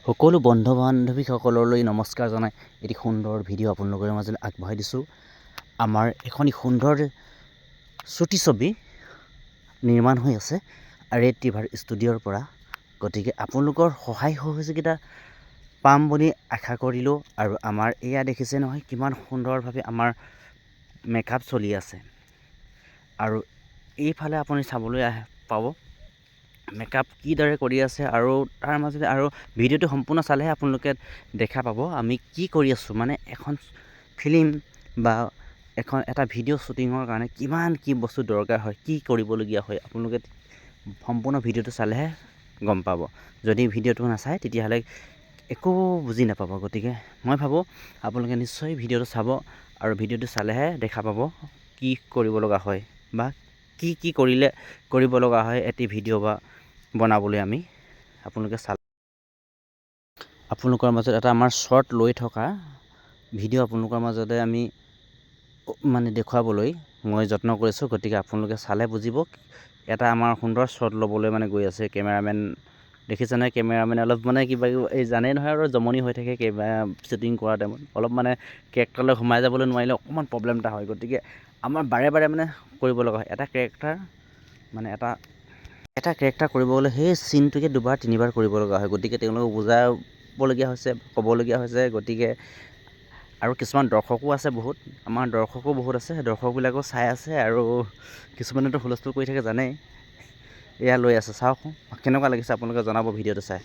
সকলো বন্ধু বান্ধৱীসকললৈ নমস্কাৰ জনাই এটি সুন্দৰ ভিডিঅ' আপোনালোকৰ মাজলৈ আগবঢ়াই দিছোঁ। আমাৰ এখন সুন্দৰ চুটি ছবি নিৰ্মাণ হৈ আছে ৰেড ৰিভাৰ ষ্টুডিঅ'ৰ পৰা। গতিকে আপোনালোকৰ সহায় সহযোগিতা পাম বুলি আশা কৰিলোঁ। আৰু আমাৰ এয়া দেখিছে নহয় কিমান সুন্দৰভাৱে আমাৰ মেকআপ চলি আছে। আৰু এইফালে আপুনি চাবলৈ পাব মেকআপ কিদৰে কৰি আছে, আৰু তাৰ মাজতে আৰু ভিডিঅ'টো সম্পূৰ্ণ চালেহে আপোনালোকে দেখা পাব আমি কি কৰি আছোঁ। মানে এখন ফিল্ম বা এটা ভিডিঅ' শ্বুটিঙৰ কাৰণে কিমান কি বস্তু দৰকাৰ হয়, কি কৰিবলগীয়া হয়, আপোনালোকে সম্পূৰ্ণ ভিডিঅ'টো চালেহে গম পাব। যদি ভিডিঅ'টো নাচায় তেতিয়াহ'লে একো বুজি নাপাব। গতিকে মই ভাবোঁ আপোনালোকে নিশ্চয় ভিডিঅ'টো চাব, আৰু ভিডিঅ'টো চালেহে দেখা পাব কি কৰিব লগা হয় বা কি কৰিলে কৰিব লগা হয় এটি ভিডিঅ' বা বনাবলৈ। আমি আপোনালোকে আপোনালোকৰ মাজত এটা আমাৰ শ্বৰ্ট লৈ থকা ভিডিঅ' আপোনালোকৰ মাজতে আমি মানে দেখুৱাবলৈ মই যত্ন কৰিছোঁ। গতিকে আপোনালোকে চালে বুজিব এটা আমাৰ সুন্দৰ শ্বৰ্ট ল'বলৈ মানে গৈ আছে কেমেৰামেন। দেখিছেনে কেমেৰামেনে অলপ মানে কিবা এই জানেই নহয় আৰু জমনি হৈ থাকে কেমেৰা শ্বুটিং কৰা টাইমত। অলপ মানে কেৰেক্টাৰলৈ সোমাই যাবলৈ নোৱাৰিলে অকণমান প্ৰব্লেম এটা হয়। গতিকে আমাৰ বাৰে বাৰে মানে কৰিব লগা হয় এটা কেৰেক্টাৰ কৰিব গ'লে সেই চিনটোকে দুবাৰ তিনিবাৰ কৰিব লগা হয়। গতিকে তেওঁলোকক বুজাবলগীয়া হৈছে, ক'বলগীয়া হৈছে। গতিকে আৰু কিছুমান দৰ্শকো আছে বহুত, আমাৰ দৰ্শকো বহুত আছে, দৰ্শকবিলাকো চাই আছে। আৰু কিছুমানেতো হুলস্থুল কৰি থাকে জানেই। এয়া লৈ আছে চাওক কেনেকুৱা লাগিছে আপোনালোকে জনাব ভিডিঅ'টো চাই।